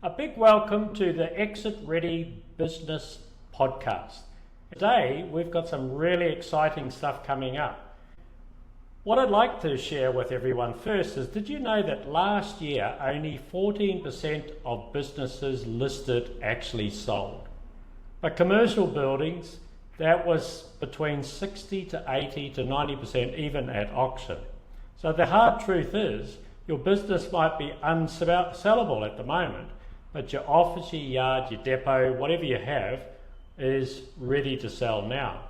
A big welcome to the Exit Ready Business podcast. Today we've got some really exciting stuff coming up. What I'd like to share with everyone first is, did you know that last year only 14% of businesses listed actually sold? But commercial buildings, that was between 60 to 80 to 90% even at auction. So the hard truth is, your business might be unsellable at the moment, but your office, your yard, your depot, whatever you have is ready to sell now.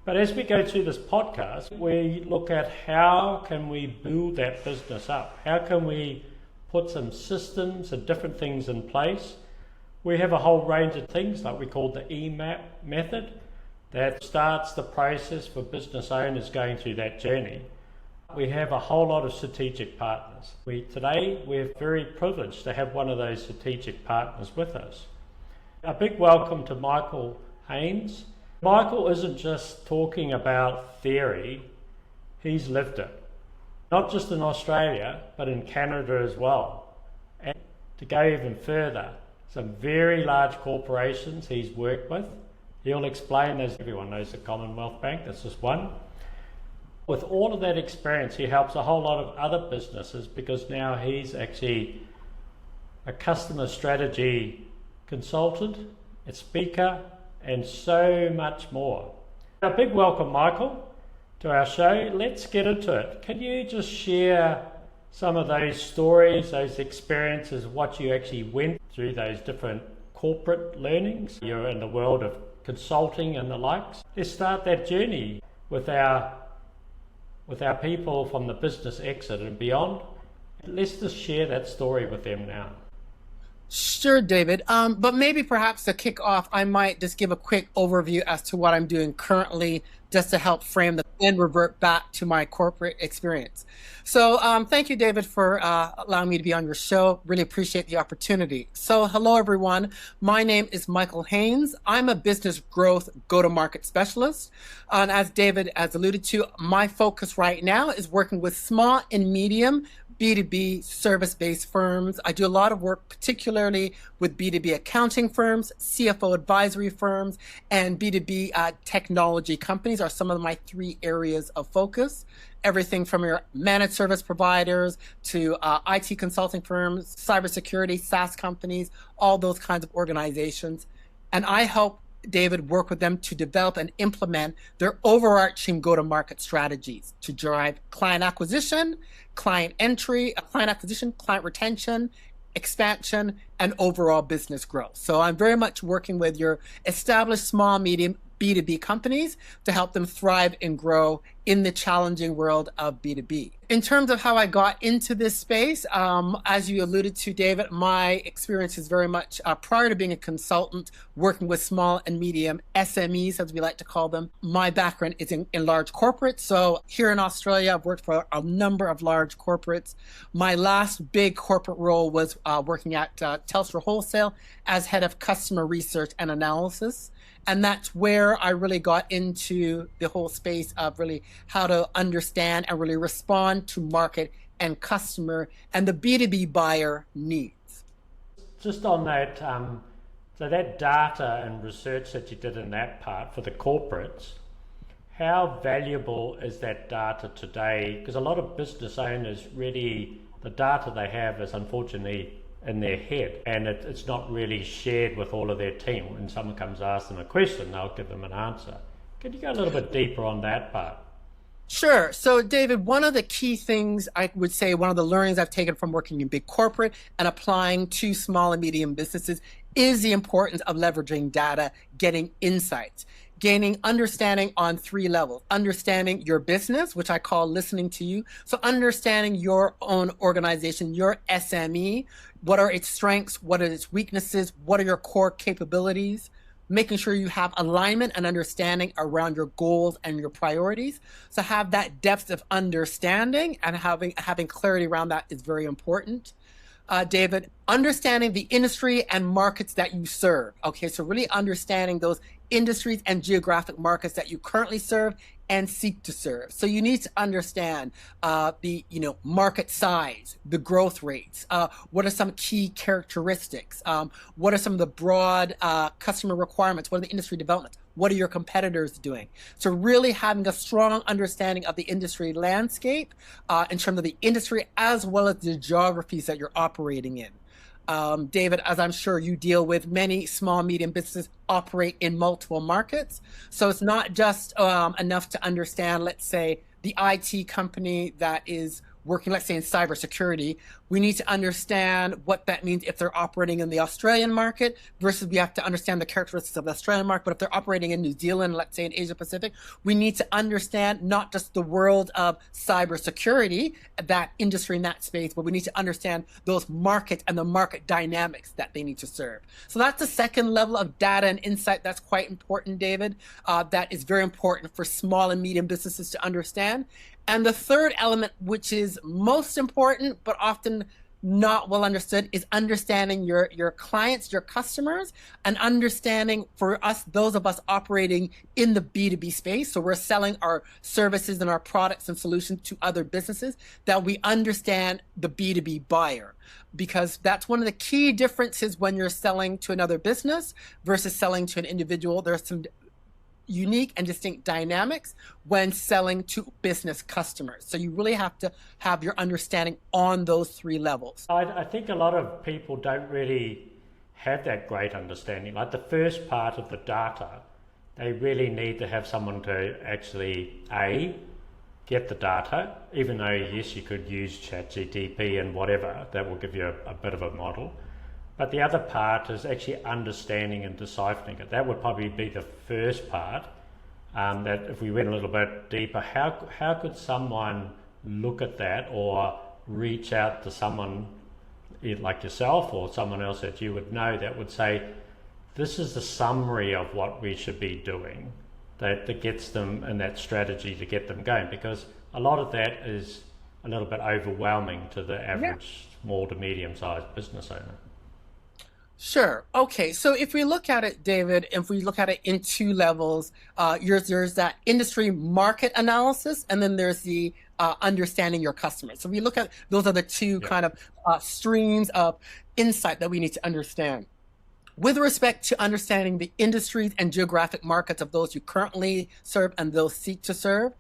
But as we go through this podcast, we look at how can we build that business up? How can we put some systems and different things in place? We have a whole range of things like we call the EMAP method that starts the process for business owners going through that journey. We have a whole lot of strategic partners. Today we're very privileged to have one of those strategic partners with us. A big welcome to Michael Haynes. Michael isn't just talking about theory, he's lived it. Not just in Australia, but in Canada as well. And to go even further, some very large corporations he's worked with. He'll explain, as everyone knows, the Commonwealth Bank, that's just one. With all of that experience, he helps a whole lot of other businesses because now he's actually a customer strategy consultant, a speaker, and so much more. A big welcome, Michael, to our show. Let's get into it. Can you just share some of those stories, those experiences, what you actually went through, those different corporate learnings? You're in the world of consulting and the likes. Let's start that journey with our people from the business exit and beyond. Let's just share that story with them now. Sure, David. But maybe perhaps to kick off, I might just give a quick overview as to what I'm doing currently, just to help frame and revert back to my corporate experience. So thank you, David, for allowing me to be on your show. Really appreciate the opportunity. So hello, everyone. My name is Michael Haynes. I'm a business growth go-to-market specialist. And as David has alluded to, my focus right now is working with small and medium B2B service-based firms. I do a lot of work, particularly with B2B accounting firms, CFO advisory firms, and B2B technology companies are some of my three areas of focus. Everything from your managed service providers to IT consulting firms, cybersecurity, SaaS companies, all those kinds of organizations. And I help David work with them to develop and implement their overarching go-to-market strategies to drive client acquisition, client retention, expansion, and overall business growth. So I'm very much working with your established small, medium B2B companies to help them thrive and grow in the challenging world of B2B. In terms of how I got into this space, as you alluded to, David, my experience is very much prior to being a consultant, working with small and medium SMEs, as we like to call them. My background is in large corporates. So here in Australia, I've worked for a number of large corporates. My last big corporate role was working at Telstra Wholesale as head of customer research and analysis. And that's where I really got into the whole space of really how to understand and really respond to market and customer and the B2B buyer needs. Just on that, so that data and research that you did in that part for the corporates, how valuable is that data today? Because a lot of business owners really, the data they have is unfortunately in their head, and it's not really shared with all of their team. When someone comes to ask them a question, they'll give them an answer. Can you go a little bit deeper on that part? Sure. So, David, one of the key things I would say, one of the learnings I've taken from working in big corporate and applying to small and medium businesses is the importance of leveraging data, getting insights, gaining understanding on three levels. Understanding your business, which I call listening to you. So understanding your own organization, your SME, what are its strengths, what are its weaknesses, what are your core capabilities, making sure you have alignment and understanding around your goals and your priorities. So have that depth of understanding and having clarity around that is very important. David, understanding the industry and markets that you serve. Okay, so really understanding those industries and geographic markets that you currently serve and seek to serve. So you need to understand the market size, the growth rates, what are some key characteristics, what are some of the broad customer requirements, what are the industry developments, what are your competitors doing? So really having a strong understanding of the industry landscape in terms of the industry as well as the geographies that you're operating in. David, as I'm sure you deal with, many small, medium businesses operate in multiple markets. So it's not just enough to understand, let's say, the IT company that is working, let's say, in cybersecurity. We need to understand what that means if they're operating in the Australian market versus we have to understand the characteristics of the Australian market. But if they're operating in New Zealand, let's say in Asia Pacific, we need to understand not just the world of cybersecurity, that industry in that space, but we need to understand those markets and the market dynamics that they need to serve. So that's the second level of data and insight that's quite important, David. That is very important for small and medium businesses to understand. And the third element, which is most important, but often not well understood, is understanding your clients, your customers, and understanding for us, those of us operating in the B2B space. So we're selling our services and our products and solutions to other businesses, that we understand the B2B buyer. Because that's one of the key differences when you're selling to another business versus selling to an individual. There's some unique and distinct dynamics when selling to business customers. So you really have to have your understanding on those three levels. I think a lot of people don't really have that great understanding. Like the first part of the data, they really need to have someone to actually, get the data, even though, yes, you could use ChatGPT and whatever, that will give you a bit of a model. But the other part is actually understanding and deciphering it. That would probably be the first part, that if we went a little bit deeper, how could someone look at that or reach out to someone like yourself or someone else that you would know that would say, this is the summary of what we should be doing, that gets them in that strategy to get them going, because a lot of that is a little bit overwhelming to the average small to medium-sized business owner. Sure. Okay. So if we look at it, David, if we look at it in two levels, there's that industry market analysis, and then there's the understanding your customers. So we look at, those are the two kind of streams of insight that we need to understand. With respect to understanding the industries and geographic markets of those you currently serve and those seek to serve,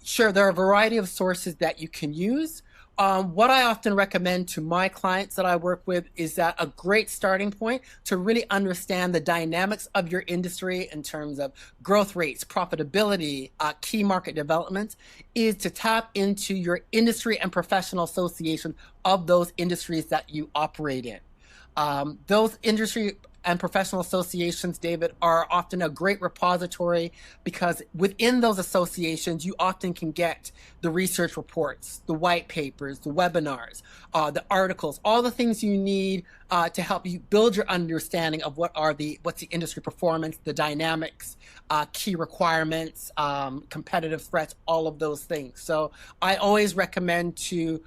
sure, there are a variety of sources that you can use. What I often recommend to my clients that I work with is that a great starting point to really understand the dynamics of your industry in terms of growth rates, profitability, key market developments, is to tap into your industry and professional association of those industries that you operate in. Those industry and professional associations, David, are often a great repository because within those associations, you often can get the research reports, the white papers, the webinars, the articles, all the things you need to help you build your understanding of what's the industry performance, the dynamics, key requirements, competitive threats, all of those things. So I always recommend to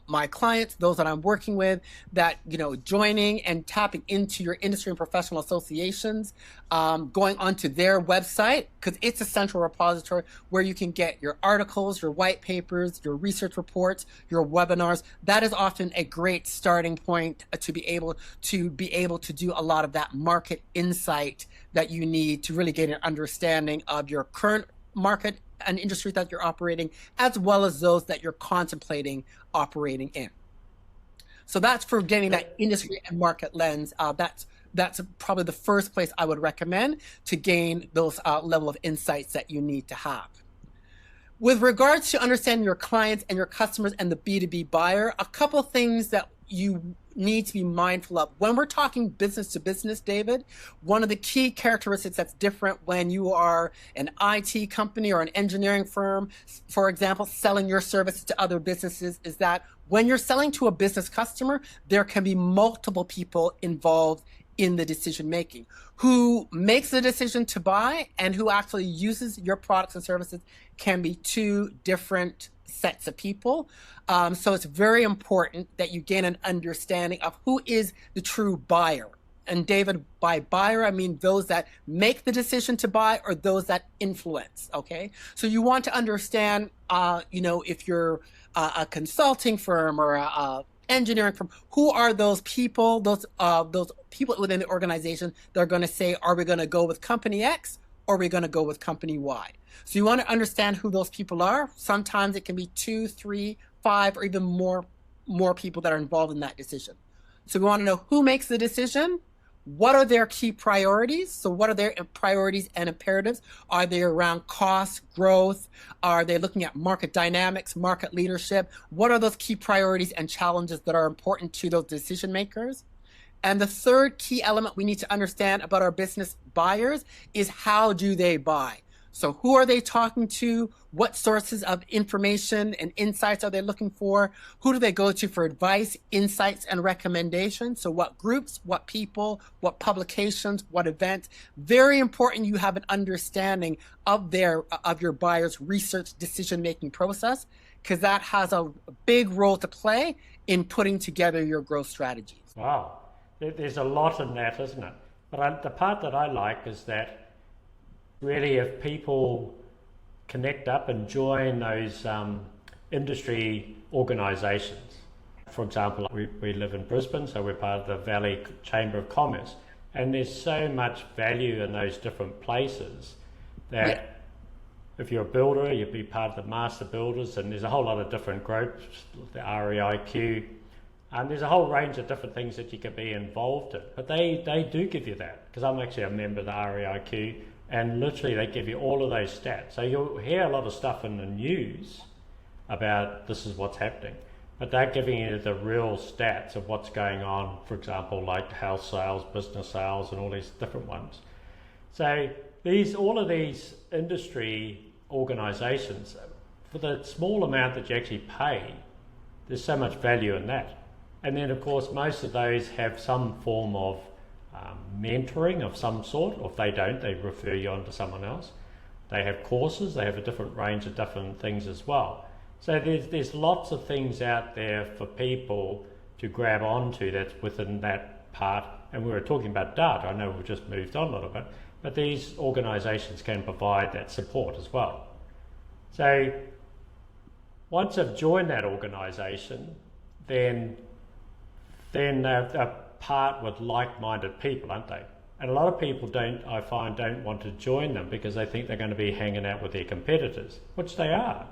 my clients, those that I'm working with, that, joining and tapping into your industry and professional associations, going onto their website, because it's a central repository where you can get your articles, your white papers, your research reports, your webinars. That is often a great starting point to be able to do a lot of that market insight that you need to really get an understanding of your current market and industry that you're operating, as well as those that you're contemplating operating in. So that's for getting that industry and market lens. That's probably the first place I would recommend to gain those level of insights that you need to have. With regards to understanding your clients and your customers and the B2B buyer, a couple things that you need to be mindful of. When we're talking business to business, David, one of the key characteristics that's different when you are an IT company or an engineering firm, for example, selling your services to other businesses, is that when you're selling to a business customer, there can be multiple people involved in the decision making. Who makes the decision to buy and who actually uses your products and services can be two different sets of people. So it's very important that you gain an understanding of who is the true buyer And David, by buyer, I mean those that make the decision to buy or those that influence. Okay, so you want to understand, if you're a consulting firm or a engineering firm, who are those people? Those people within the organization that are going to say, are we going to go with company X or are we going to go with company Y? So you want to understand who those people are. Sometimes it can be 2, 3, 5, or even more people that are involved in that decision. So we want to know who makes the decision. What are their key priorities? So what are their priorities and imperatives? Are they around cost, growth? Are they looking at market dynamics, market leadership? What are those key priorities and challenges that are important to those decision makers? And the third key element we need to understand about our business buyers is how do they buy? So who are they talking to? What sources of information and insights are they looking for? Who do they go to for advice, insights, and recommendations? So what groups, what people, what publications, what events? Very important you have an understanding of your buyer's research decision-making process, because that has a big role to play in putting together your growth strategies. Wow, there's a lot in that, isn't it? But the part that I like is that really, if people connect up and join those industry organisations. For example, we live in Brisbane, so we're part of the Valley Chamber of Commerce, and there's so much value in those different places that if you're a builder, you'd be part of the master builders, and there's a whole lot of different groups, the REIQ, and there's a whole range of different things that you could be involved in. But they do give you that, because I'm actually a member of the REIQ, and literally they give you all of those stats. So you'll hear a lot of stuff in the news about this is what's happening, but they're giving you the real stats of what's going on, for example, like house sales, business sales, and all these different ones. So all of these industry organisations, for the small amount that you actually pay, there's so much value in that. And then of course most of those have some form of mentoring of some sort, or if they don't, they refer you on to someone else. They have courses, they have a different range of different things as well. So there's lots of things out there for people to grab onto that's within that part. And we were talking about data, I know we've just moved on a little bit, but these organisations can provide that support as well. So once I've joined that organisation, then they're part with like-minded people, aren't they? And a lot of people don't want to join them because they think they're going to be hanging out with their competitors, which they are.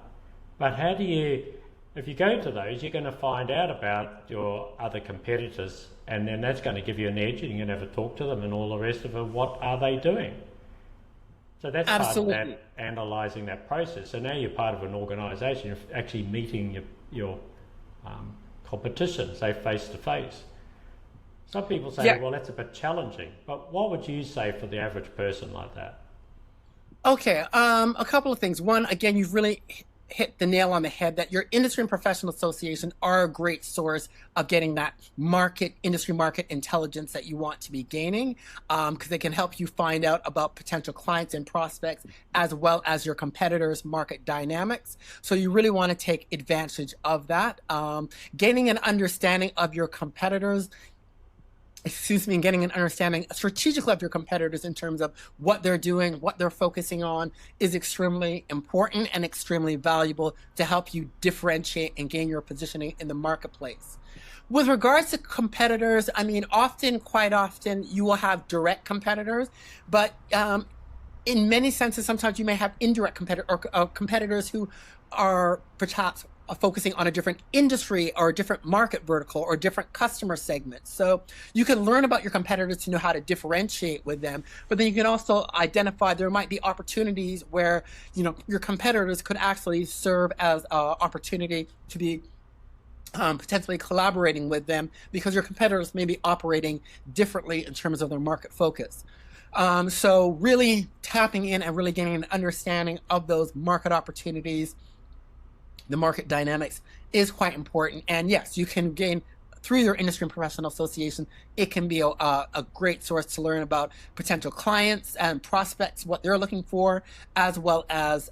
But if you go to those, you're going to find out about your other competitors, and then that's going to give you an edge, and you're going to have a talk to them and all the rest of it. What are they doing? So that's Absolutely. part of that, analysing that process. So now you're part of an organisation, you're actually meeting your competition, say face to face. Some people say, well, that's a bit challenging, but what would you say for the average person like that? Okay, a couple of things. One, again, you've really hit the nail on the head that your industry and professional association are a great source of getting that industry market intelligence that you want to be gaining, because they can help you find out about potential clients and prospects, as well as your competitors' market dynamics. So you really want to take advantage of that. Gaining an understanding of your competitors, and getting an understanding strategically of your competitors in terms of what they're doing, what they're focusing on, is extremely important and extremely valuable to help you differentiate and gain your positioning in the marketplace. With regards to competitors, I mean, quite often, you will have direct competitors, but in many senses, sometimes you may have indirect competitors who are perhaps focusing on a different industry or a different market vertical or different customer segments. So you can learn about your competitors to know how to differentiate with them, but then you can also identify there might be opportunities where, your competitors could actually serve as an opportunity to be potentially collaborating with them, because your competitors may be operating differently in terms of their market focus. So really tapping in and really getting an understanding of those market opportunities, the market dynamics, is quite important. And yes, you can gain through your industry and professional association. It can be a great source to learn about potential clients and prospects, what they're looking for, as well as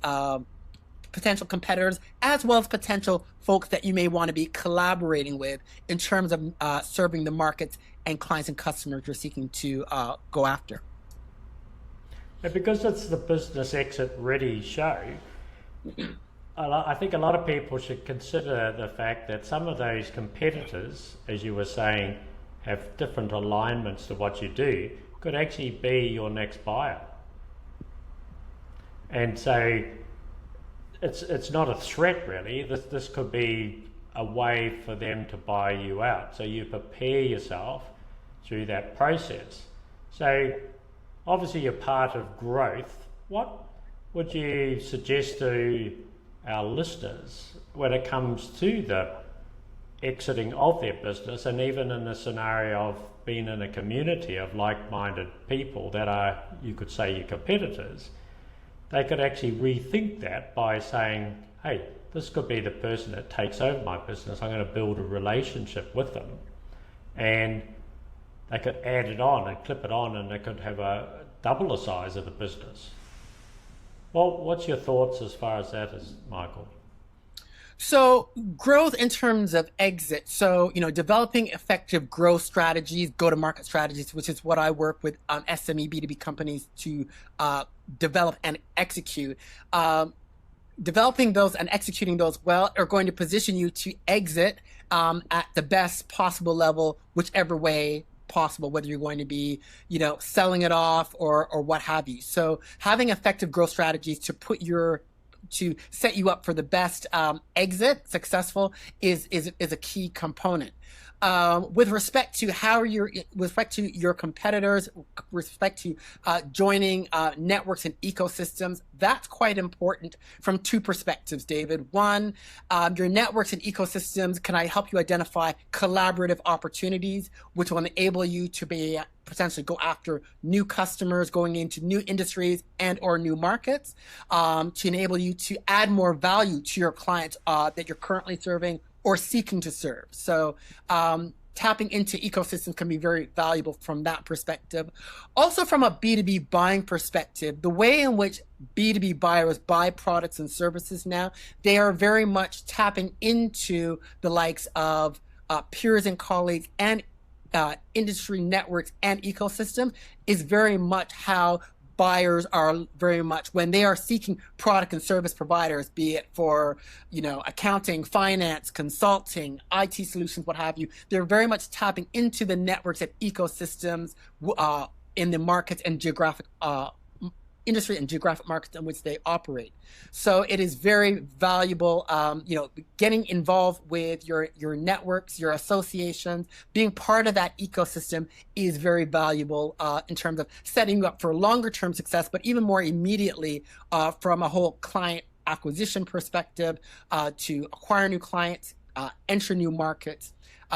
potential competitors, as well as potential folks that you may want to be collaborating with in terms of serving the markets and clients and customers you're seeking to go after. And because it's the business exit ready show, I think a lot of people should consider the fact that some of those competitors, as you were saying, have different alignments to what you do, could actually be your next buyer. And so it's not a threat really. This could be a way for them to buy you out. So you prepare yourself through that process. So obviously you're part of growth. What would you suggest to our listeners when it comes to the exiting of their business, and even in the scenario of being in a community of like-minded people that are, you could say, your competitors? They could actually rethink that by saying, hey, this could be the person that takes over my business. I'm going to build a relationship with them. And they could add it on and clip it on, and they could have a double the size of the business. Well, what's your thoughts as far as that is, Michael? So growth in terms of exit. So, developing effective growth strategies, go-to-market strategies, which is what I work with SME B2B companies to develop and execute. Developing those and executing those well are going to position you to exit at the best possible level, whichever way possible, whether you're going to be, selling it off or what have you. So having effective growth strategies to set you up for the best exit, successful, is a key component. With respect to your competitors, with respect to joining networks and ecosystems, that's quite important from two perspectives, David. One, your networks and ecosystems can help you identify collaborative opportunities, which will enable you to be potentially go after new customers, going into new industries and or new markets, to enable you to add more value to your clients that you're currently serving or seeking to serve. So tapping into ecosystems can be very valuable from that perspective. Also from a B2B buying perspective, the way in which B2B buyers buy products and services now, they are very much tapping into the likes of peers and colleagues and industry networks and ecosystem is very much how buyers are very much when they are seeking product and service providers, be it for, accounting, finance, consulting, IT solutions, what have you. They're very much tapping into the networks and ecosystems in the markets and geographic industry and geographic markets in which they operate. So it is very valuable, getting involved with your networks, your associations, being part of that ecosystem is very valuable in terms of setting you up for longer term success, but even more immediately from a whole client acquisition perspective to acquire new clients, enter new markets.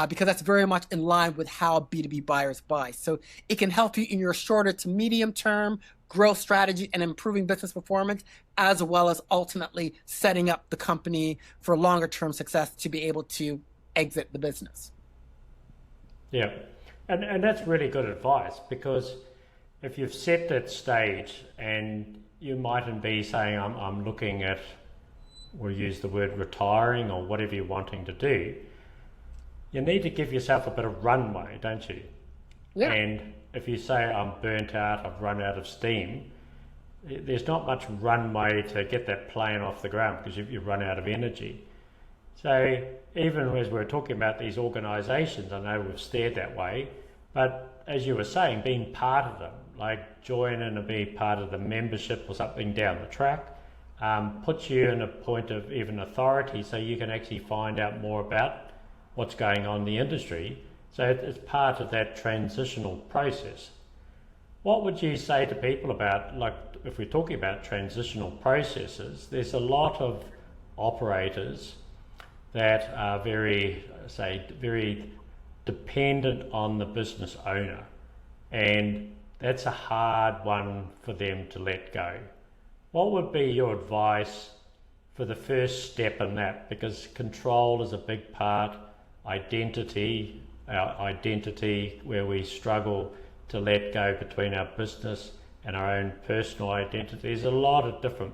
Because that's very much in line with how B2B buyers buy. So it can help you in your shorter to medium term growth strategy and improving business performance, as well as ultimately setting up the company for longer term success to be able to exit the business. Yeah, and that's really good advice, because if you've set that stage and you mightn't be saying, I'm looking at, we'll use the word retiring or whatever you're wanting to do, you need to give yourself a bit of runway, don't you? Yeah. And if you say, I'm burnt out, I've run out of steam, there's not much runway to get that plane off the ground because you've run out of energy. So even as we're talking about these organisations, I know we've steered that way, but as you were saying, being part of them, like join in and be part of the membership or something down the track, puts you in a point of even authority so you can actually find out more about what's going on in the industry. So it's part of that transitional process. What would you say to people about, like, if we're talking about transitional processes, there's a lot of operators that are very dependent on the business owner, and that's a hard one for them to let go. What would be your advice for the first step in that? Because control is a big part, identity, our identity, where we struggle to let go between our business and our own personal identity. There's a lot of different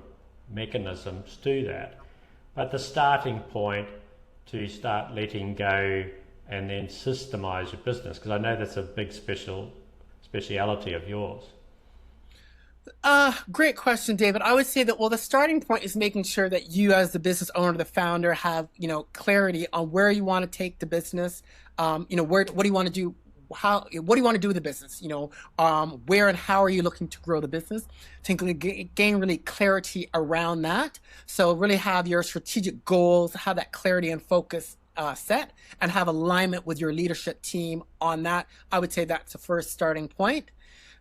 mechanisms to that. But the starting point to start letting go and then systemize your business? Because I know that's a big speciality of yours. Great question, David. I would say that, well, the starting point is making sure that you as the business owner, the founder, have, clarity on where you want to take the business. What do you want to do? What do you want to do with the business? Where and how are you looking to grow the business? To gain really clarity around that. So really have your strategic goals, have that clarity and focus set, and have alignment with your leadership team on that. I would say that's the first starting point.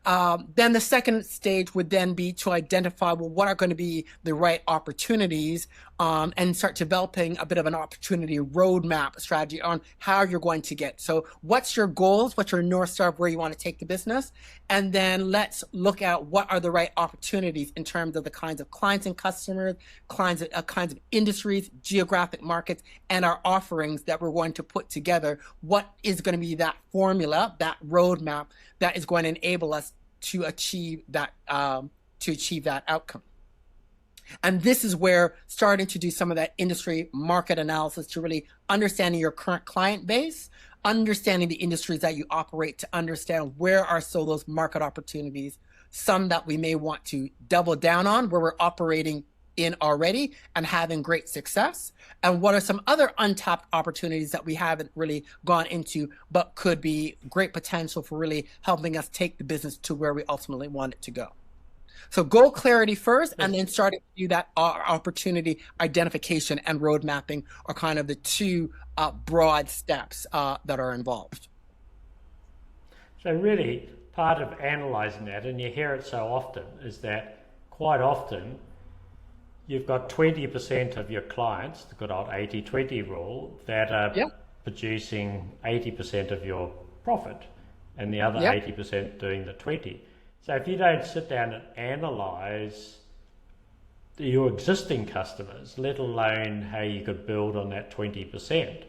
Then the second stage would then be to identify, well, what are going to be the right opportunities, and start developing a bit of an opportunity roadmap strategy on how you're going to get. So what's your goals? What's your North Star of where you want to take the business? And then let's look at what are the right opportunities in terms of the kinds of clients and customers, kinds of industries, geographic markets, and our offerings that we're going to put together. What is going to be that formula, that roadmap that is going to enable us to achieve that outcome. And this is where starting to do some of that industry market analysis to really understanding your current client base, understanding the industries that you operate, to understand where are those market opportunities, some that we may want to double down on where we're operating in already and having great success, and what are some other untapped opportunities that we haven't really gone into but could be great potential for really helping us take the business to where we ultimately want it to go. So goal clarity first, and then starting to do that opportunity identification and road mapping are kind of the two broad steps that are involved. So really part of analysing that, and you hear it so often, is that quite often you've got 20% of your clients, the good old 80-20 rule, that are producing 80% of your profit, and the other 80% doing the 20. So if you don't sit down and analyse your existing customers, let alone how you could build on that 20%,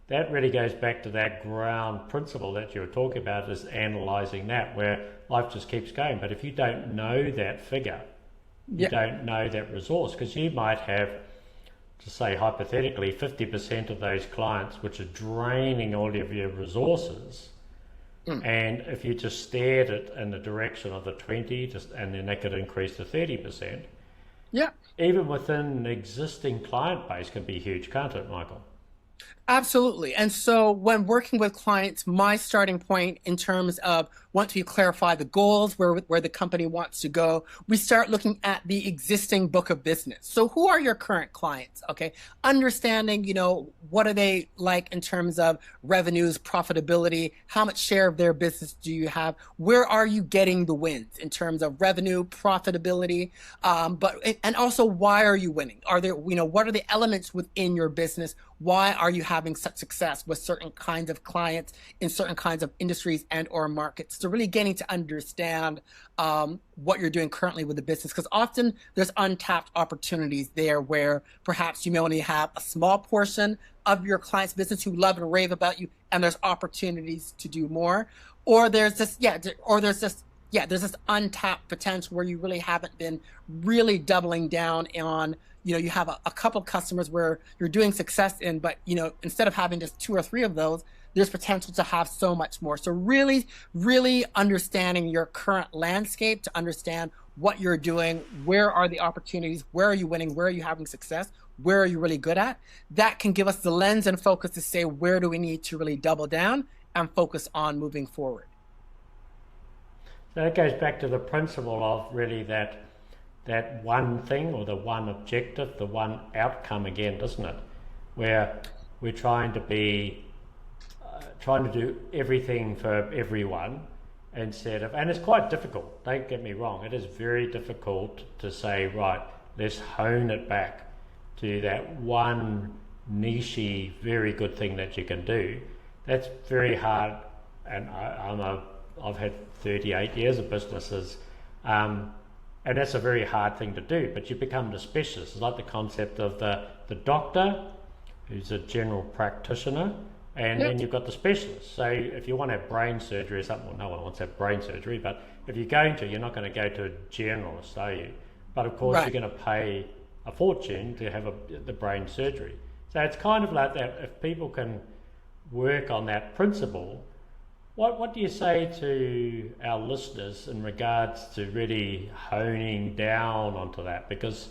that really goes back to that ground principle that you were talking about, is analysing that, where life just keeps going. But if you don't know that figure, you don't know that resource, because you might have, to say hypothetically, 50% of those clients which are draining all of your resources, and if you just steered it in the direction of the 20, and then that could increase to 30%, even within an existing client base can be huge, can't it, Michael? Absolutely. And so when working with clients, my starting point in terms of once we clarify the goals, where the company wants to go, we start looking at the existing book of business. So who are your current clients? Okay. Understanding, what are they like in terms of revenues, profitability, how much share of their business do you have? Where are you getting the wins in terms of revenue, profitability? And also, why are you winning? Are there, what are the elements within your business? Why are you having such success with certain kinds of clients in certain kinds of industries and or markets? So really getting to understand what you're doing currently with the business, because often there's untapped opportunities there where perhaps you may only have a small portion of your client's business who love and rave about you, and there's opportunities to do more. Or there's this untapped potential where you really haven't been really doubling down on, you have a couple of customers where you're doing success in, but, instead of having just 2 or 3 of those, there's potential to have so much more. So really, really understanding your current landscape to understand what you're doing, where are the opportunities, where are you winning, where are you having success, where are you really good at? That can give us the lens and focus to say, where do we need to really double down and focus on moving forward? So it goes back to the principle of really that one thing, or the one objective, the one outcome again, doesn't it? Where we're trying to do everything for everyone instead of, and it's quite difficult, don't get me wrong, it is very difficult to say, right, let's hone it back to that one niche-y, very good thing that you can do. That's very hard, and I've had 38 years of businesses, and that's a very hard thing to do, but you become the specialist. It's like the concept of the doctor, who's a general practitioner, and then you've got the specialist. So if you want to have brain surgery or something, well, no one wants to have brain surgery, but if you're not going to go to a generalist, are you? But of course, you're going to pay a fortune to have the brain surgery. So it's kind of like that. If people can work on that principle, what do you say to our listeners in regards to really honing down onto that? Because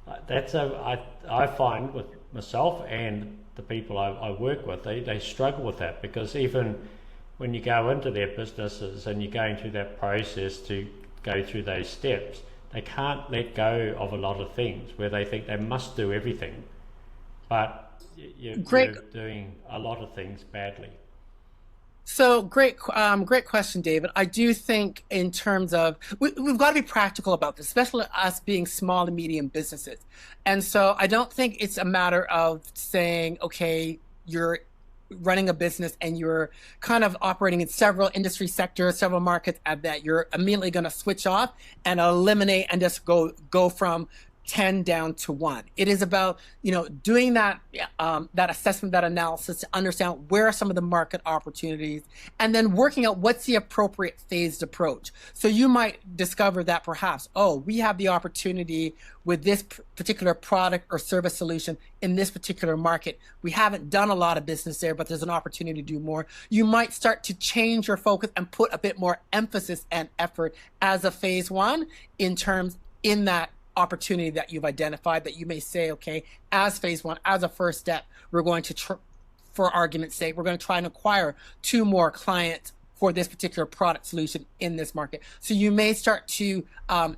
I find with myself and the people I work with, they struggle with that, because even when you go into their businesses and you're going through that process to go through those steps, they can't let go of a lot of things where they think they must do everything, but you're doing a lot of things badly. So great question, David. I do think in terms of, we've got to be practical about this, especially us being small and medium businesses. And so I don't think it's a matter of saying, okay, you're running a business and you're kind of operating in several industry sectors, several markets, and that you're immediately going to switch off and eliminate and just go from 10 down to 1. It is about, doing that assessment, that analysis to understand where are some of the market opportunities, and then working out what's the appropriate phased approach. So you might discover that perhaps, we have the opportunity with this particular product or service solution in this particular market. We haven't done a lot of business there, but there's an opportunity to do more. You might start to change your focus and put a bit more emphasis and effort as a phase 1 in that opportunity that you've identified, that you may say, okay, as phase 1, as a first step, we're going to, for argument's sake, we're going to try and acquire 2 more clients for this particular product solution in this market. So you may start to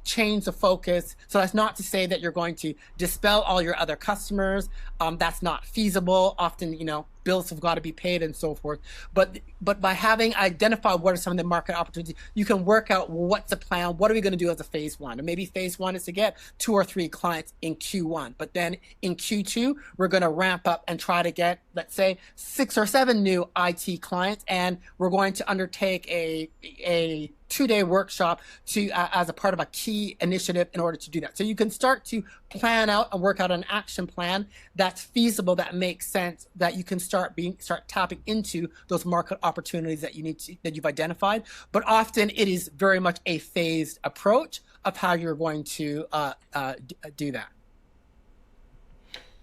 change the focus. So that's not to say that you're going to dispel all your other customers. That's not feasible. Often, bills have got to be paid and so forth. But by having identified what are some of the market opportunities, you can work out what's the plan, what are we going to do as a phase 1? And maybe phase 1 is to get 2 or 3 clients in Q1. But then in Q2, we're going to ramp up and try to get, let's say, 6 or 7 new IT clients. And we're going to undertake a 2-day workshop as a part of a key initiative in order to do that. So you can start to plan out and work out an action plan that's feasible, that makes sense, that you can start tapping into those market opportunities that you've identified. But often it is very much a phased approach of how you're going to do that.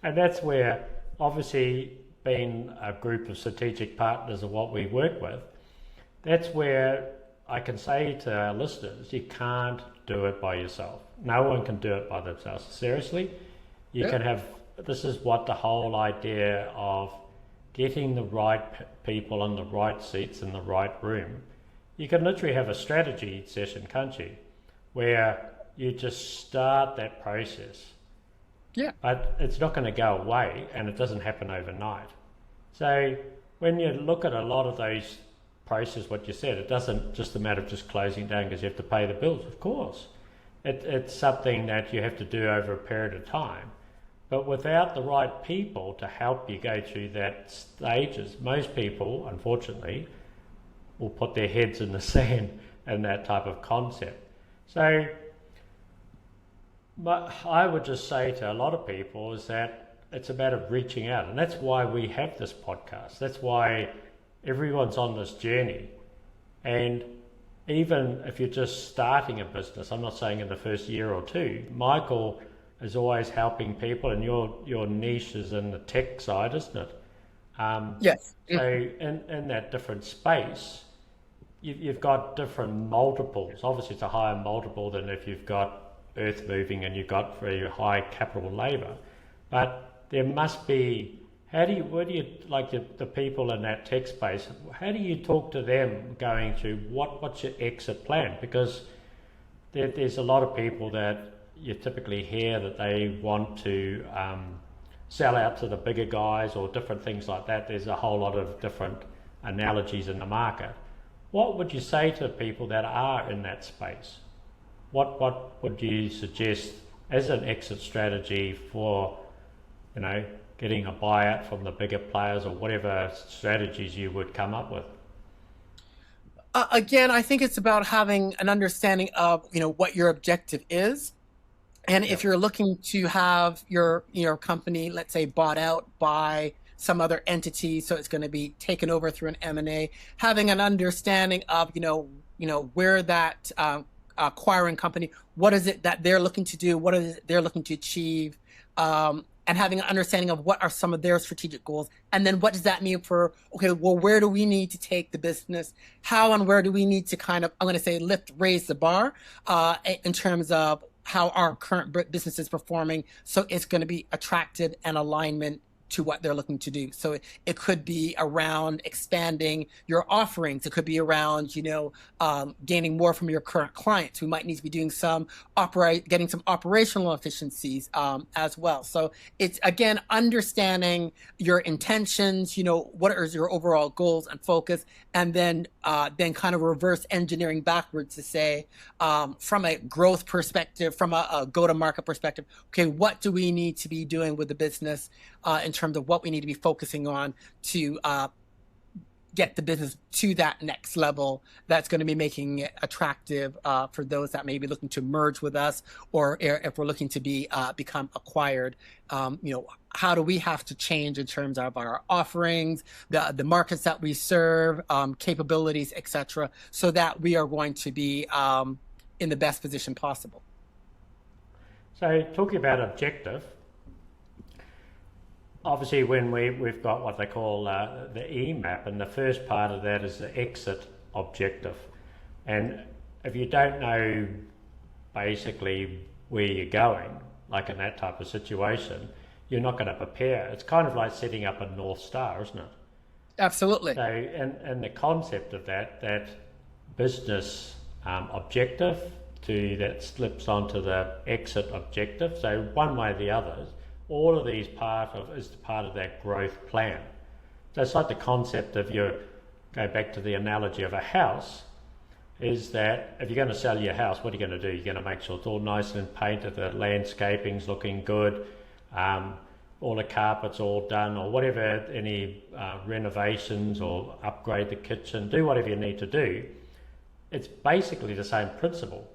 And that's where, obviously, being a group of strategic partners of what we work with, that's where I can say to our listeners, you can't do it by yourself. No one can do it by themselves. Seriously, you can have, this is what the whole idea of getting the right people in the right seats in the right room. You can literally have a strategy session, can't you? Where you just start that process. Yeah. But it's not going to go away, and it doesn't happen overnight. So when you look at a lot of those process, what you said, it doesn't just a matter of just closing down because you have to pay the bills. Of course, it's something that you have to do over a period of time, but without the right people to help you go through that stages, most people, unfortunately, will put their heads in the sand in that type of concept. So I would just say to a lot of people is that it's a matter of reaching out, and that's why we have this podcast. That's why everyone's on this journey. And even if you're just starting a business, I'm not saying in the first year or 2, Michael is always helping people, and your niche is in the tech side, isn't it? Yes. So in that different space, you've got different multiples. Obviously, it's a higher multiple than if you've got earth moving and you've got very high capital labor. But there must be, where do you like the people in that tech space, how do you talk to them going through what's your exit plan? Because there's a lot of people that you typically hear that they want to sell out to the bigger guys or different things like that. There's a whole lot of different analogies in the market. What would you say to people that are in that space? What would you suggest as an exit strategy for, getting a buyout from the bigger players, or whatever strategies you would come up with? Again, I think it's about having an understanding of, what your objective is. And if you're looking to have your company, let's say, bought out by some other entity, so it's going to be taken over through an M&A, having an understanding of, where that acquiring company, what is it that they're looking to do, what is it they're looking to achieve, and having an understanding of what are some of their strategic goals. And then what does that mean for, okay, well, where do we need to take the business? How and where do we need to kind of, I'm going to say, raise the bar in terms of how our current business is performing. So it's going to be attractive and alignment to what they're looking to do. So it could be around expanding your offerings. It could be around, gaining more from your current clients who might need to be doing getting some operational efficiencies as well. So it's, again, understanding your intentions, what are your overall goals and focus, and then kind of reverse engineering backwards to say, from a growth perspective, from a go-to-market perspective, okay, what do we need to be doing with the business in terms of what we need to be focusing on to get the business to that next level that's going to be making it attractive for those that may be looking to merge with us, or if we're looking to become acquired. How do we have to change in terms of our offerings, the markets that we serve, capabilities, etc., so that we are going to be in the best position possible. So talking about objective, obviously when we've got what they call the EMAP, and the first part of that is the exit objective. And if you don't know basically where you're going, like in that type of situation, you're not going to prepare. It's kind of like setting up a North Star, isn't it? Absolutely. So, and the concept of that business objective that slips onto the exit objective. So one way or the other, all of these is part of that growth plan. So it's like the concept of go back to the analogy of a house, is that if you're going to sell your house, what are you going to do? You're going to make sure it's all nice and painted, the landscaping's looking good, all the carpet's all done, or whatever, any renovations, or upgrade the kitchen, do whatever you need to do. It's basically the same principle,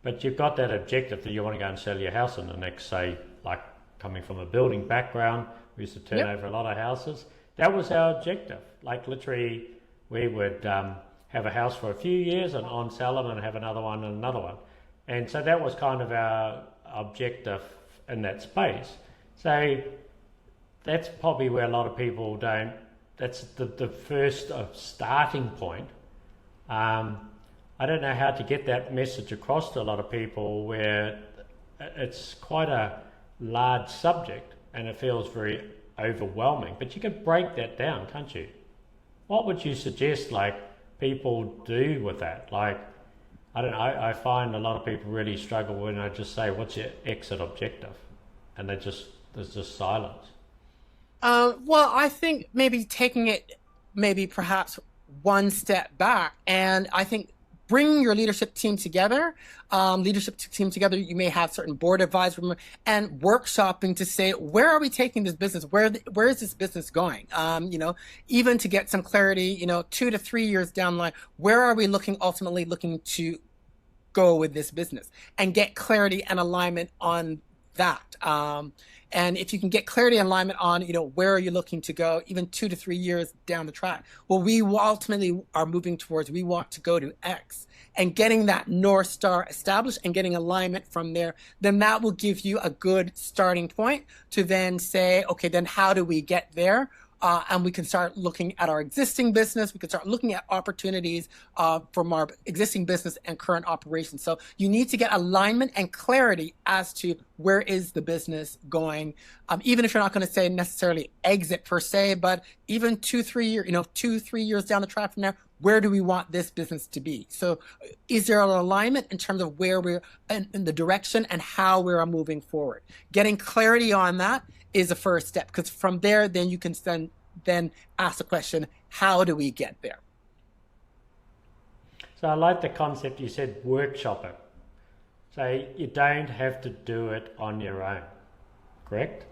but you've got that objective that you want to go and sell your house in the next, say, like coming from a building background, we used to turn over a lot of houses. That was our objective. Like literally, we would have a house for a few years and on sell them and have another one and another one. And so that was kind of our objective in that space. So that's probably where a lot of people don't, that's the first starting point. I don't know how to get that message across to a lot of people, where it's quite a large subject and it feels very overwhelming, but you can break that down, can't you? What would you suggest people do with that? I don't know, I find a lot of people really struggle when I just say, what's your exit objective? And there's just silence. Well, I think maybe taking it perhaps one step back, and I think bringing your leadership team together, you may have certain board advisors and workshopping to say, where are we taking this business? Where is this business going? Even to get some clarity, 2 to 3 years down the line, where are we ultimately looking to go with this business, and get clarity and alignment on that. And if you can get clarity and alignment on, where are you looking to go, even 2 to 3 years down the track, well, we ultimately are moving towards, we want to go to X, and getting that North Star established and getting alignment from there, then that will give you a good starting point to then say, okay, then how do we get there? And we can start looking at our existing business. We can start looking at opportunities from our existing business and current operations. So you need to get alignment and clarity as to where is the business going. Even if you're not going to say necessarily exit per se, but even 2-3 years down the track from now, where do we want this business to be? So is there an alignment in terms of where we're in the direction and how we are moving forward? Getting clarity on that is the first step, because from there, then you can then ask the question, how do we get there? So I like the concept you said, workshop it. So you don't have to do it on your own, correct?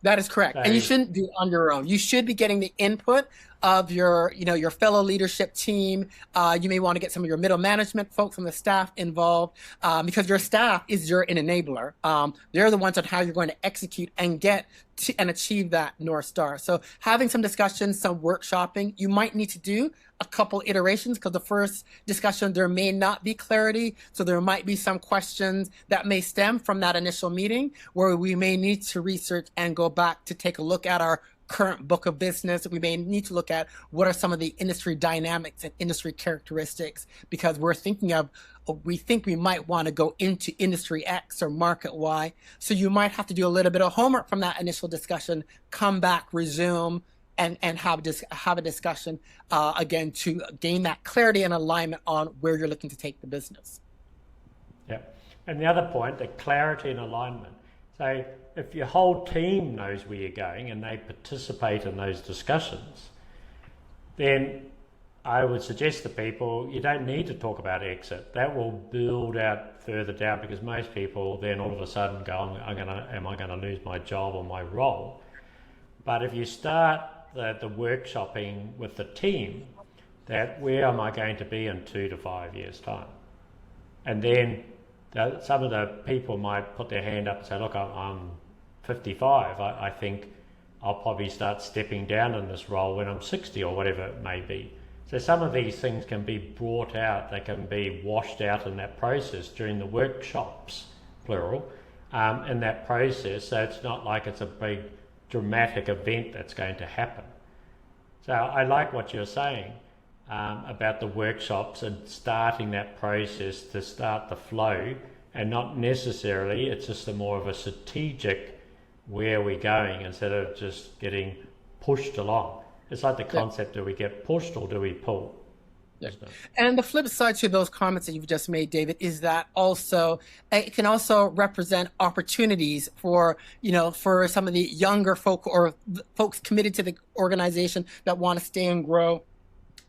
That is correct. And you shouldn't do it on your own. You should be getting the input of your, your fellow leadership team. You may want to get some of your middle management folks from the staff involved, because your staff is your enabler. They're the ones on how you're going to execute and get and achieve that North Star. So having some discussions, some workshopping, you might need to do a couple iterations, because the first discussion, there may not be clarity. So there might be some questions that may stem from that initial meeting where we may need to research and go back to take a look at our current book of business. We may need to look at what are some of the industry dynamics and industry characteristics, because we think we might want to go into industry X or market Y. So you might have to do a little bit of homework from that initial discussion, come back, resume, and have a discussion again to gain that clarity and alignment on where you're looking to take the business. Yeah, and the other point, the clarity and alignment. So if your whole team knows where you're going and they participate in those discussions, then I would suggest to people you don't need to talk about exit. That will build out further down, because most people then all of a sudden go, am I going to lose my job or my role? But if you start the workshopping with the team, that where am I going to be in 2 to 5 years' time? And then some of the people might put their hand up and say, look, I'm 55. I think I'll probably start stepping down in this role when I'm 60 or whatever it may be. So some of these things can be brought out, they can be washed out in that process during the workshops, plural, in that process. So it's not like it's a big dramatic event that's going to happen. So I like what you're saying about the workshops and starting that process to start the flow, and not necessarily, it's just more of a strategic where we're going instead of just getting pushed along. It's like the concept, do we get pushed or do we pull? Yeah. And the flip side to those comments that you've just made, David, is that also it can also represent opportunities for, for some of the younger folk or folks committed to the organization that want to stay and grow.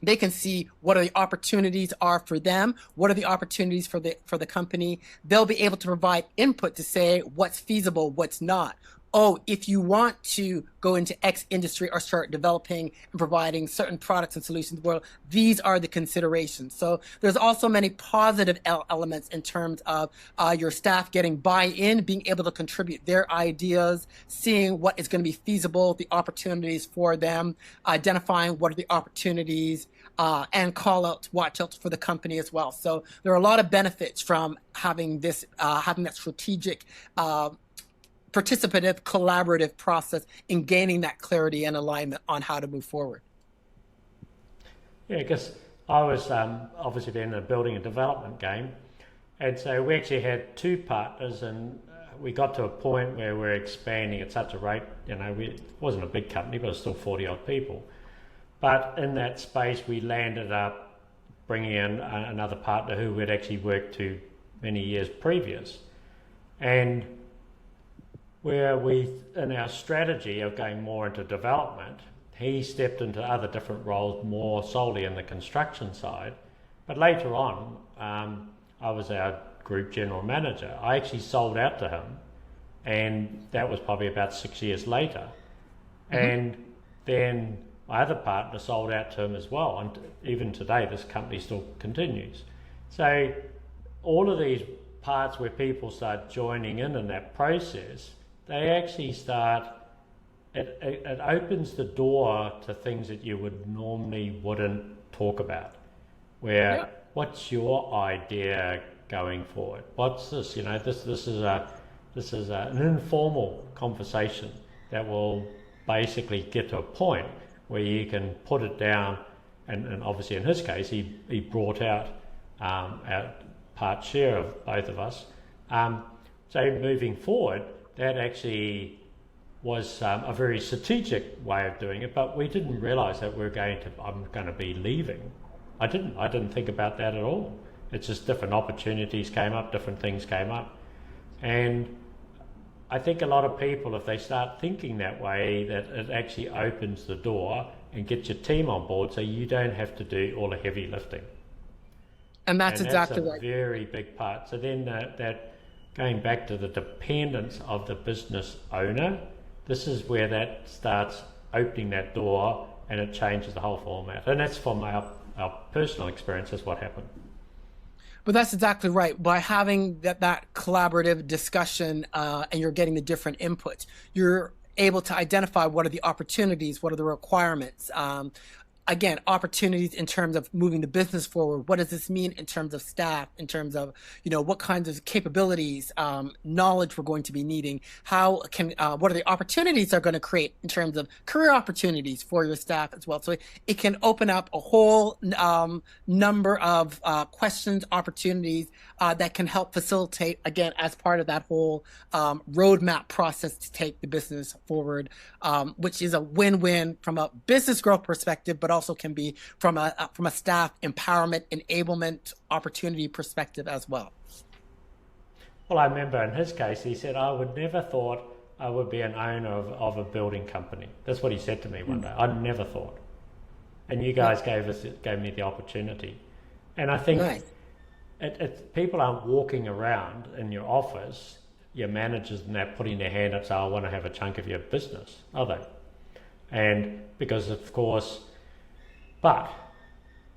They can see what are the opportunities are for them, what are the opportunities for the company. They'll be able to provide input to say what's feasible, what's not. Oh, if you want to go into X industry or start developing and providing certain products and solutions, well, these are the considerations. So there's also many positive elements in terms of your staff getting buy-in, being able to contribute their ideas, seeing what is going to be feasible, the opportunities for them, identifying what are the opportunities, and call out, watch out for the company as well. So there are a lot of benefits from having this, having that strategic, participative, collaborative process in gaining that clarity and alignment on how to move forward. Yeah, because I was obviously then in a building and development game, and so we actually had 2 partners, and we got to a point where we're expanding at such a rate. It wasn't a big company, but it was still 40 odd people. But in that space, we landed up bringing in another partner who we'd actually worked to many years previous, and where in our strategy of going more into development, he stepped into other different roles more solely in the construction side. But later on, I was our group general manager. I actually sold out to him, and that was probably about 6 years later. Mm-hmm. And then my other partner sold out to him as well, and even today this company still continues. So all of these parts where people start joining in that process, they actually start, it opens the door to things that you wouldn't talk about. Where, what's your idea going forward? What's this? This is an informal conversation that will basically get to a point where you can put it down, and obviously in his case, he brought out our part share of both of us. So moving forward, that actually was a very strategic way of doing it, but we didn't realise that I'm going to be leaving. I didn't think about that at all. It's just different opportunities came up, different things came up. And I think a lot of people, if they start thinking that way, that it actually opens the door and gets your team on board so you don't have to do all the heavy lifting. And that's exactly right. That's a very big part. So then that going back to the dependence of the business owner, this is where that starts opening that door and it changes the whole format. And that's from our personal experience, is what happened. But that's exactly right. By having that collaborative discussion and you're getting the different inputs, you're able to identify what are the opportunities, what are the requirements. Again, opportunities in terms of moving the business forward. What does this mean in terms of staff, in terms of, what kinds of capabilities, knowledge we're going to be needing? What are the opportunities they're going to create in terms of career opportunities for your staff as well? So it can open up a whole number of questions, opportunities that can help facilitate, again, as part of that whole roadmap process to take the business forward, which is a win-win from a business growth perspective, but also can be from a staff empowerment, enablement, opportunity perspective as well. Well, I remember in his case, he said, I would never thought I would be an owner of a building company. That's what he said to me one day. I never thought. And you guys gave me the opportunity. And I think people aren't walking around in your office, your managers and that, putting their hand up and say, I want to have a chunk of your business, are they? And because, of course, but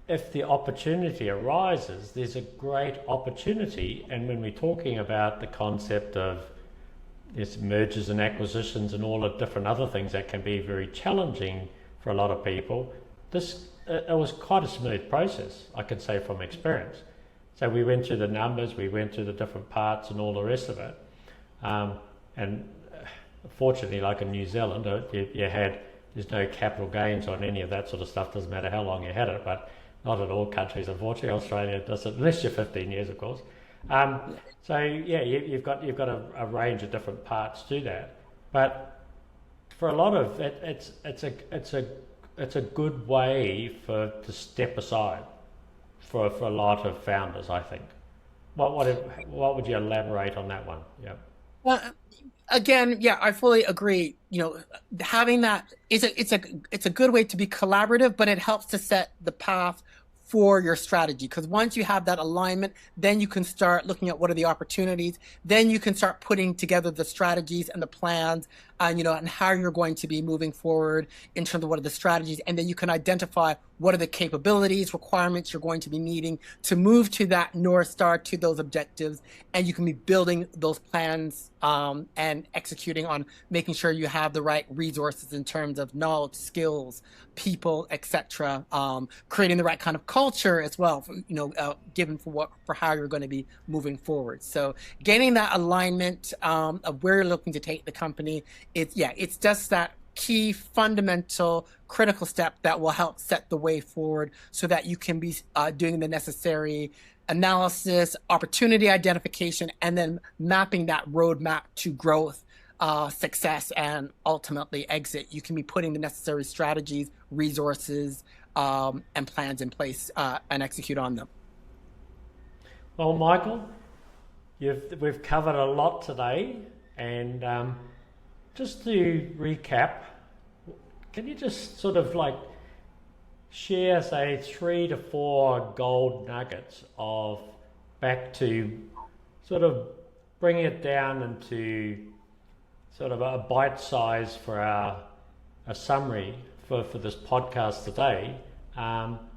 if the opportunity arises, there's a great opportunity. And when we're talking about the concept of mergers and acquisitions and all the different other things that can be very challenging for a lot of people, it was quite a smooth process, I can say from experience. So we went through the numbers, we went through the different parts and all the rest of it. And fortunately, like in New Zealand, there's no capital gains on any of that sort of stuff. Doesn't matter how long you had it, but not in all countries, unfortunately. Australia does it, unless you're 15 years, of course. So yeah, you've got a range of different parts to that. But for a lot of it, it's a good way to step aside for a lot of founders, I think. What would you elaborate on that one? Yeah. Well, again, yeah, I fully agree. Having that it's a good way to be collaborative, but it helps to set the path for your strategy. Because once you have that alignment, then you can start looking at what are the opportunities. Then you can start putting together the strategies and the plans, and how you're going to be moving forward in terms of what are the strategies. And then you can identify what are the capabilities, requirements you're going to be needing to move to that North Star, to those objectives. And you can be building those plans and executing on making sure you have the right resources in terms of knowledge, skills, people, etc. Creating the right kind of culture as well, given for how you're going to be moving forward. So gaining that alignment of where you're looking to take the company, it's just that key, fundamental, critical step that will help set the way forward so that you can be doing the necessary analysis, opportunity identification, and then mapping that roadmap to growth, success, and ultimately exit. You can be putting the necessary strategies, resources, and plans in place and execute on them. Well, Michael, we've covered a lot today, and just to recap, can you just sort of share, say, 3 to 4 gold nuggets back to sort of bring it down into sort of a bite size for a summary for this podcast today?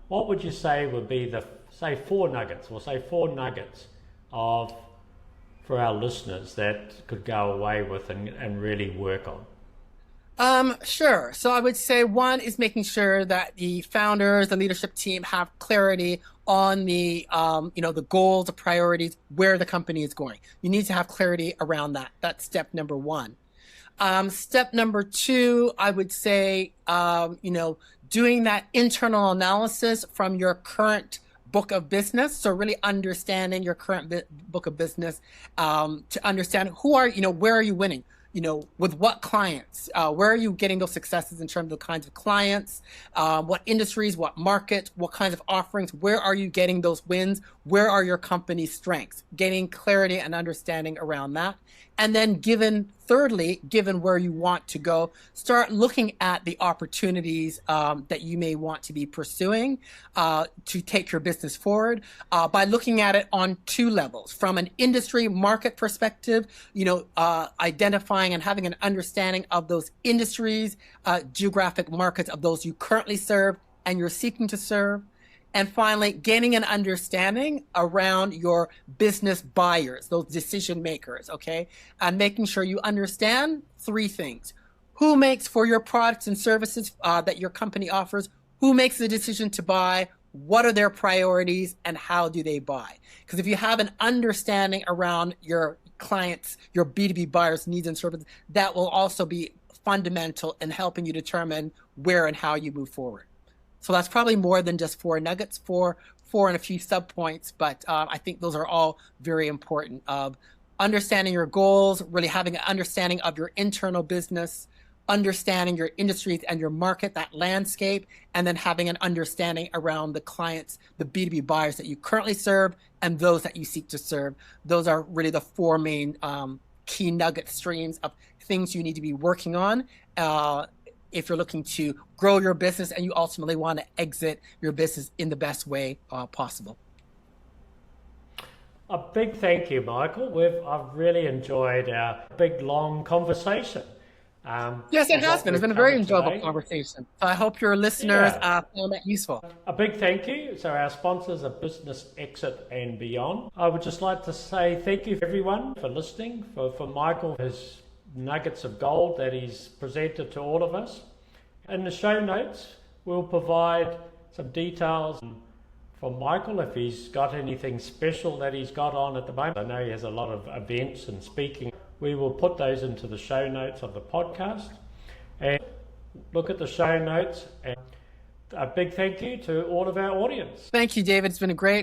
What would you say would be 4 nuggets, or say 4 nuggets for our listeners that could go away with and really work on? Sure. So I would say one is making sure that the founders, the leadership team have clarity on the goals, the priorities, where the company is going. You need to have clarity around that. That's step number 1. Step number 2, I would say, doing that internal analysis from your current book of business. So really understanding your current book of business, to understand where are you winning? With what clients, where are you getting those successes in terms of the kinds of clients, what industries, what markets, what kinds of offerings, where are you getting those wins? Where are your company's strengths? Getting clarity and understanding around that. And then thirdly, given where you want to go, start looking at the opportunities that you may want to be pursuing to take your business forward by looking at it on 2 levels. From an industry market perspective, identifying identifying and having an understanding of those industries, geographic markets of those you currently serve and you're seeking to serve. And finally, gaining an understanding around your business buyers, those decision makers, okay? And making sure you understand three things. Who makes for your products and services that your company offers? Who makes the decision to buy? What are their priorities and how do they buy? Because if you have an understanding around your clients, your B2B buyers' needs and services, that will also be fundamental in helping you determine where and how you move forward. So that's probably more than just 4 nuggets, four and a few subpoints, but I think those are all very important of understanding your goals, really having an understanding of your internal business, understanding your industries and your market, that landscape, and then having an understanding around the clients, the B2B buyers that you currently serve and those that you seek to serve. Those are really the 4 main key nugget streams of things you need to be working on if you're looking to grow your business and you ultimately want to exit your business in the best way possible. A big thank you, Michael. I've really enjoyed our big, long conversation. Yes, it has been. It's been a very enjoyable conversation. So I hope your listeners found that useful. A big thank you. So our sponsors are Business Exit and Beyond. I would just like to say thank you everyone for listening, for Michael, his nuggets of gold that he's presented to all of us. In the show notes, we'll provide some details from Michael if he's got anything special that he's got on at the moment. I know he has a lot of events and speaking. We will put those into the show notes of the podcast. And look at the show notes. And a big thank you to all of our audience. Thank you, David. It's been great.